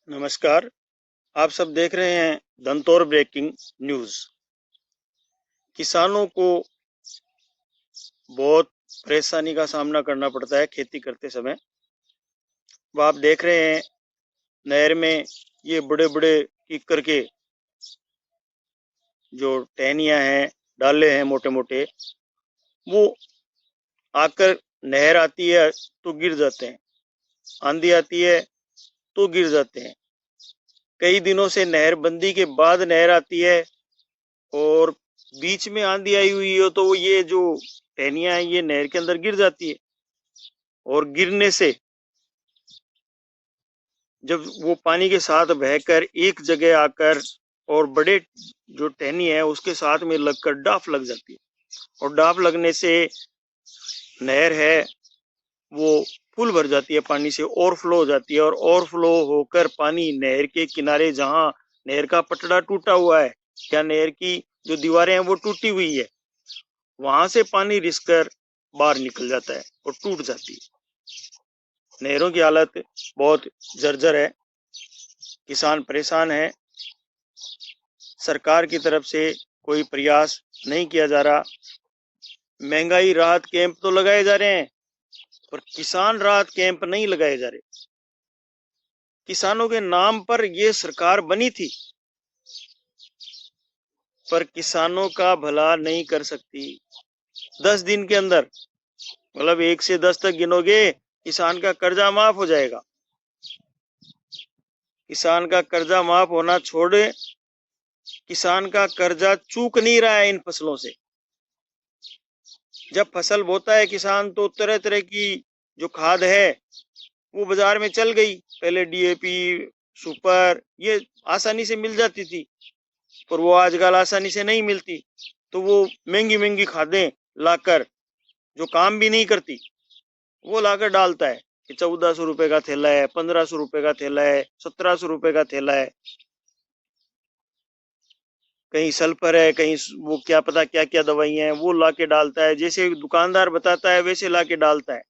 नमस्कार। आप सब देख रहे हैं धनतौर ब्रेकिंग न्यूज। किसानों को बहुत परेशानी का सामना करना पड़ता है खेती करते समय। वो आप देख रहे हैं नहर में ये बड़े बड़े कीकर के जो टहनियां हैं, डाले हैं मोटे मोटे, वो आकर नहर आती है तो गिर जाते हैं, आंधी आती है तो गिर जाते हैं। कई दिनों से नहर बंदी के बाद नहर आती है और बीच में आंधी आई हुई हो तो वो ये जो टहनियां हैं ये नहर के अंदर गिर जाती है, और गिरने से जब वो पानी के साथ बहकर एक जगह आकर और बड़े जो टहनी है उसके साथ में लगकर डाफ लग जाती है, और डाफ लगने से नहर है वो फुल भर जाती है, पानी से ओवरफ्लो हो जाती है, और ओवरफ्लो होकर पानी नहर के किनारे जहां नहर का पटड़ा टूटा हुआ है या नहर की जो दीवारें हैं वो टूटी हुई है, वहां से पानी रिसकर बाहर निकल जाता है और टूट जाती है। नहरों की हालत बहुत जर्जर है, किसान परेशान है। सरकार की तरफ से कोई प्रयास नहीं किया जा रहा। महंगाई राहत कैंप तो लगाए जा रहे हैं पर किसान राहत कैंप नहीं लगाए जा रहे। किसानों के नाम पर ये सरकार बनी थी पर किसानों का भला नहीं कर सकती। 10 दिन के अंदर, मतलब 1 से 10 तक गिनोगे, किसान का कर्जा माफ हो जाएगा। किसान का कर्जा माफ होना छोड़े, किसान का कर्जा चूक नहीं रहा है इन फसलों से। जब फसल बोता है किसान तो तरह तरह की जो खाद है वो बाजार में चल गई। पहले डीएपी, सुपर ये आसानी से मिल जाती थी, पर वो आजकल आसानी से नहीं मिलती। तो वो महंगी महंगी खादें लाकर, जो काम भी नहीं करती, वो लाकर डालता है कि 1400 रुपए का थैला है, 1500 रुपए का थैला है, 1700 रुपए का थैला है। कहीं सल्फर है, कहीं वो क्या पता क्या क्या दवाई है, वो लाके डालता है। जैसे दुकानदार बताता है वैसे लाके डालता है।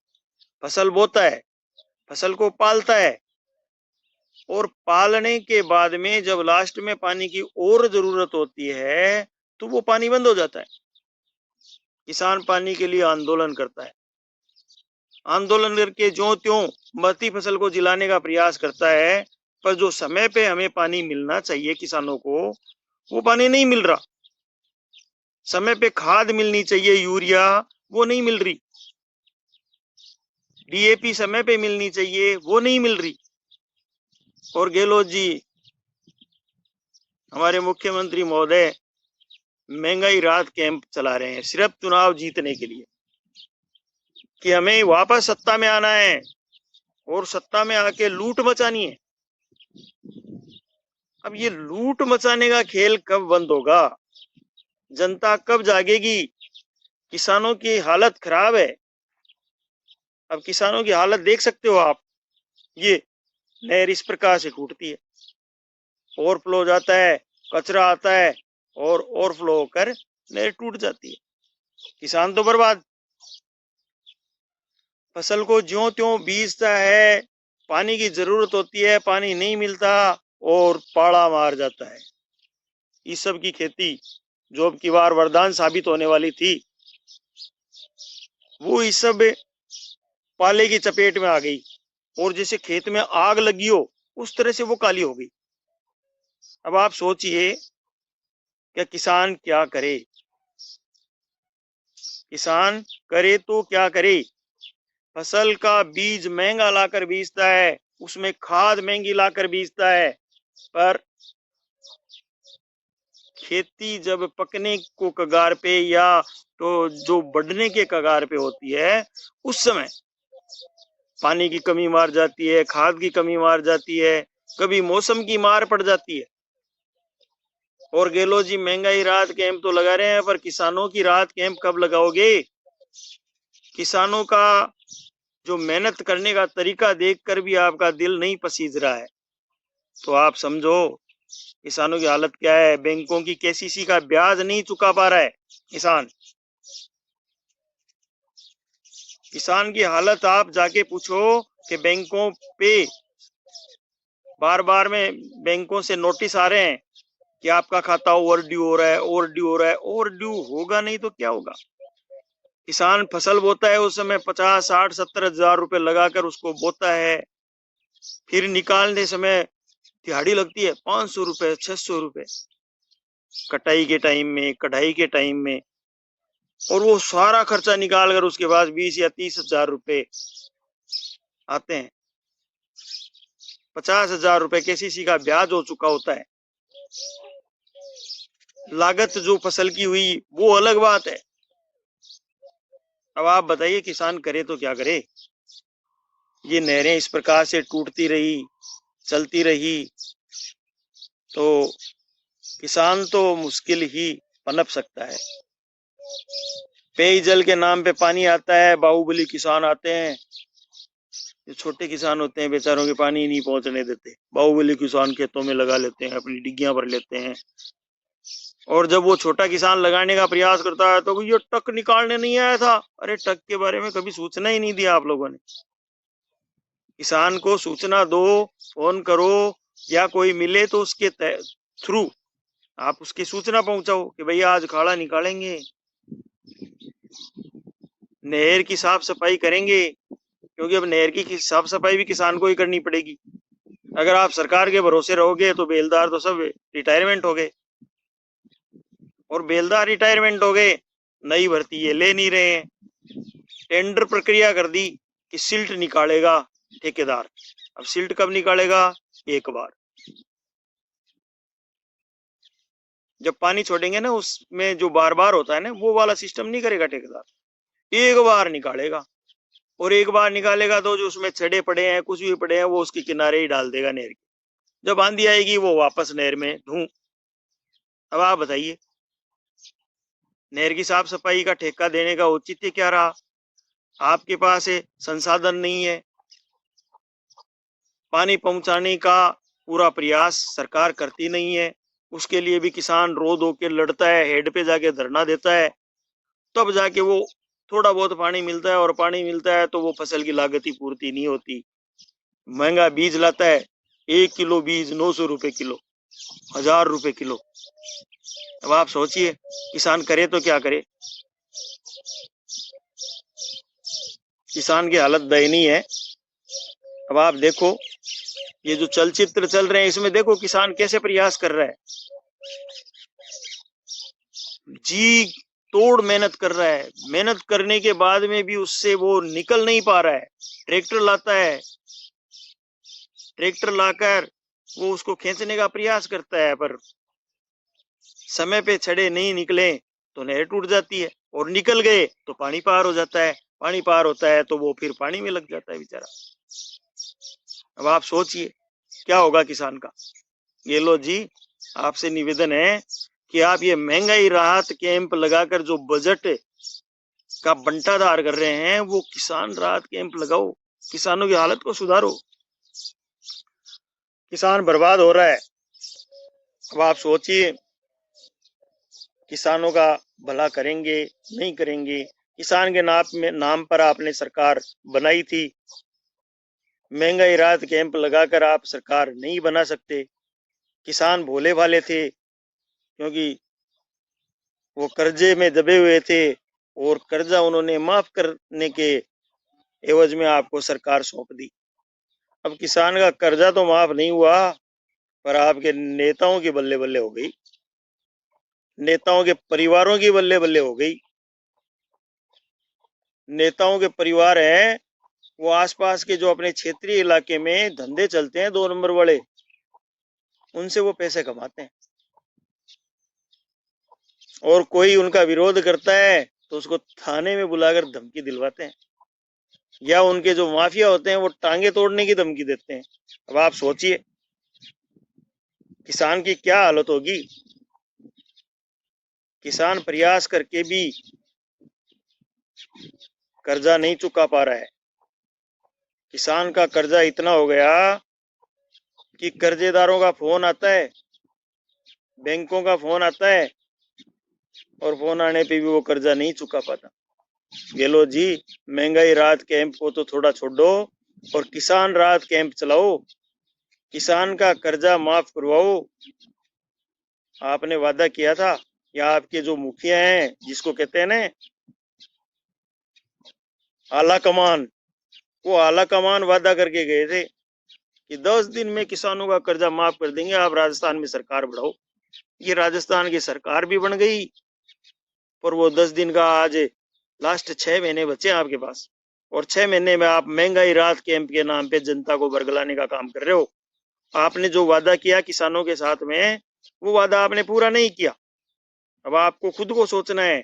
फसल बोता है, फसल को पालता है, और पालने के बाद में जब लास्ट में पानी की और जरूरत होती है तो वो पानी बंद हो जाता है। किसान पानी के लिए आंदोलन करता है, आंदोलन करके ज्यों त्यों मरती फसल को जिलाने का प्रयास करता है, पर जो समय पे हमें पानी मिलना चाहिए किसानों को, वो पानी नहीं मिल रहा। समय पे खाद मिलनी चाहिए, यूरिया, वो नहीं मिल रही। डीएपी समय पे मिलनी चाहिए, वो नहीं मिल रही। और गहलोत जी, हमारे मुख्यमंत्री महोदय, महंगाई राहत कैंप चला रहे हैं सिर्फ चुनाव जीतने के लिए, कि हमें वापस सत्ता में आना है और सत्ता में आके लूट मचानी है। अब ये लूट मचाने का खेल कब बंद होगा? जनता कब जागेगी? किसानों की हालत खराब है। अब किसानों की हालत देख सकते हो आप, ये नहर इस प्रकार से टूटती है, ओवरफ्लो हो जाता है, कचरा आता है और ओवरफ्लो होकर नहर टूट जाती है। किसान तो बर्बाद। फसल को ज्यों त्यों बीजता है, पानी की जरूरत होती है, पानी नहीं मिलता और पाड़ा मार जाता है। इस सब की खेती जो अब की बार वरदान साबित होने वाली थी, वो इस सब पाले की चपेट में आ गई, और जैसे खेत में आग लगी हो उस तरह से वो काली हो गई। अब आप सोचिए कि किसान क्या करे? किसान करे तो क्या करे? फसल का बीज महंगा लाकर बीजता है, उसमें खाद महंगी लाकर बीजता है, पर खेती जब पकने को कगार पे या तो जो बढ़ने के कगार पे होती है, उस समय पानी की कमी मार जाती है, खाद की कमी मार जाती है, कभी मौसम की मार पड़ जाती है। और गहलोत जी महंगाई राहत कैंप तो लगा रहे हैं, पर किसानों की राहत कैंप कब लगाओगे? किसानों का जो मेहनत करने का तरीका देखकर भी आपका दिल नहीं पसीज रहा है, तो आप समझो किसानों की हालत क्या है। बैंकों की केसीसी का ब्याज नहीं चुका पा रहा है किसान। किसान की हालत आप जाके पूछो कि बैंकों पे बार बार में बैंकों से नोटिस आ रहे हैं कि आपका खाता ओवर ड्यू हो रहा है, ओवर ड्यू हो रहा है। ओवर ड्यू होगा नहीं तो क्या होगा? किसान फसल बोता है, उस समय 50, 60, 70 हजार रुपए लगाकर उसको बोता है, फिर निकालने समय दिहाड़ी लगती है 500 रुपए, 600 रुपए, कटाई के टाइम में, कढ़ाई के टाइम में। और वो सारा खर्चा निकाल कर उसके पास 20 या 30 हजार रुपए आते हैं। 50 हजार रुपए केसीसी का ब्याज हो चुका होता है। लागत जो फसल की हुई वो अलग बात है। अब आप बताइए किसान करे तो क्या करे? ये नहरें इस प्रकार से टूटती रही, चलती रही, तो किसान तो मुश्किल ही पनप सकता है। पेयजल के नाम पे पानी आता है, बाहुबली किसान आते हैं, जो छोटे किसान होते हैं बेचारों के पानी नहीं पहुंचने देते। बाहुबली किसान खेतों में लगा लेते हैं, अपनी डिग्गियां भर लेते हैं। और जब वो छोटा किसान लगाने का प्रयास करता है तो ये टक निकालने नहीं आया था। अरे टक के बारे में कभी सूचना ही नहीं दिया आप लोगों ने। किसान को सूचना दो, फोन करो, या कोई मिले तो उसके थ्रू आप उसकी सूचना पहुंचाओ कि भैया आज खाड़ा निकालेंगे, नहर की साफ सफाई करेंगे। क्योंकि अब नहर की साफ सफाई भी किसान को ही करनी पड़ेगी। अगर आप सरकार के भरोसे रहोगे तो बेलदार तो सब रिटायरमेंट हो गए, और बेलदार रिटायरमेंट हो गए, नई भर्ती ये ले नहीं रहे हैं। टेंडर प्रक्रिया कर दी कि सिल्ट निकालेगा ठेकेदार। अब सिल्ट कब निकालेगा? एक बार जब पानी छोड़ेंगे ना, उसमें जो बार बार होता है ना, वो वाला सिस्टम नहीं करेगा ठेकेदार। एक बार निकालेगा, और एक बार निकालेगा तो जो उसमें छड़े पड़े हैं, कुछ भी पड़े हैं, वो उसके किनारे ही डाल देगा नहर के। जब आंधी आएगी वो वापस नहर में धूं। अब आप बताइए, नहर की साफ सफाई का ठेका देने का औचित्य क्या रहा? आपके पास संसाधन नहीं है, पानी पहुंचाने का पूरा प्रयास सरकार करती नहीं है। उसके लिए भी किसान रो धो के लड़ता है, हेड पे जाके धरना देता है, तब जाके वो थोड़ा बहुत पानी मिलता है। और पानी मिलता है तो वो फसल की लागत ही पूर्ति नहीं होती। महंगा बीज लाता है, 1 किलो बीज 900 रुपए किलो, 1000 रुपए किलो। अब आप सोचिए किसान करे तो क्या करे? किसान की हालत दयनीय है। अब आप देखो, ये जो चलचित्र चल रहे हैं इसमें देखो किसान कैसे प्रयास कर रहा है, जी तोड़ मेहनत कर रहा है। मेहनत करने के बाद में भी उससे वो निकल नहीं पा रहा है। ट्रैक्टर लाता है, ट्रैक्टर लाकर वो उसको खींचने का प्रयास करता है, पर समय पे छड़े नहीं निकले तो नहर टूट जाती है, और निकल गए तो पानी पार हो जाता है। पानी पार होता है तो वो फिर पानी में लग जाता है बेचारा। अब आप सोचिए क्या होगा किसान का। गेहलोत जी, आपसे निवेदन है कि आप ये महंगाई राहत कैंप लगाकर जो बजट का बंटाधार कर रहे हैं, वो किसान राहत कैंप लगाओ, किसानों की हालत को सुधारो। किसान बर्बाद हो रहा है। अब आप सोचिए, किसानों का भला करेंगे नहीं करेंगे? किसान के नाम पर आपने सरकार बनाई थी, महंगाई राहत कैंप लगाकर आप सरकार नहीं बना सकते। किसान भोले भाले थे, क्योंकि वो कर्जे में दबे हुए थे, और कर्जा उन्होंने माफ करने के एवज में आपको सरकार सौंप दी। अब किसान का कर्जा तो माफ नहीं हुआ, पर आपके नेताओं की बल्ले बल्ले हो गई, नेताओं के परिवारों की बल्ले बल्ले हो गई। नेताओं के परिवार हैं, वो आसपास के जो अपने क्षेत्रीय इलाके में धंधे चलते हैं 2 नंबर वाले, उनसे वो पैसे कमाते हैं। और कोई उनका विरोध करता है तो उसको थाने में बुलाकर धमकी दिलवाते हैं, या उनके जो माफिया होते हैं वो टांगे तोड़ने की धमकी देते हैं। अब आप सोचिए किसान की क्या हालत होगी। किसान प्रयास करके भी कर्जा नहीं चुका पा रहा है। किसान का कर्जा इतना हो गया कि कर्जेदारों का फोन आता है, बैंकों का फोन आता है, और फोन आने पे भी वो कर्जा नहीं चुका पाता। गेहलोत जी, महंगाई राहत कैंप को तो थोड़ा छोड़ो और किसान राहत कैंप चलाओ। किसान का कर्जा माफ करवाओ, आपने वादा किया था। या आपके जो मुखिया हैं, जिसको कहते हैं ना आला कमान, वो आला कमान वादा करके गए थे कि 10 दिन में किसानों का कर्जा माफ कर देंगे, आप राजस्थान में सरकार बढ़ाओ। ये राजस्थान की सरकार भी बन गई, पर वो 10 दिन का आज लास्ट 6 महीने बचे आपके पास, और 6 महीने में आप महंगाई राहत कैंप के नाम पे जनता को बरगलाने का काम कर रहे हो। आपने जो वादा किया किसानों के साथ में, वो वादा आपने पूरा नहीं किया। अब आपको खुद को सोचना है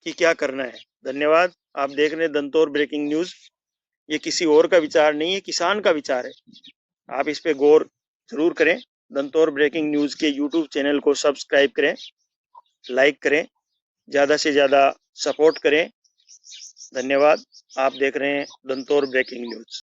कि क्या करना है। धन्यवाद। आप देख रहे हैं दंतौर ब्रेकिंग न्यूज। ये किसी और का विचार नहीं है, किसान का विचार है। आप इस पे गौर जरूर करें। दंतौर ब्रेकिंग न्यूज के यूट्यूब चैनल को सब्सक्राइब करें, लाइक करें, ज्यादा से ज्यादा सपोर्ट करें। धन्यवाद। आप देख रहे हैं दंतौर ब्रेकिंग न्यूज।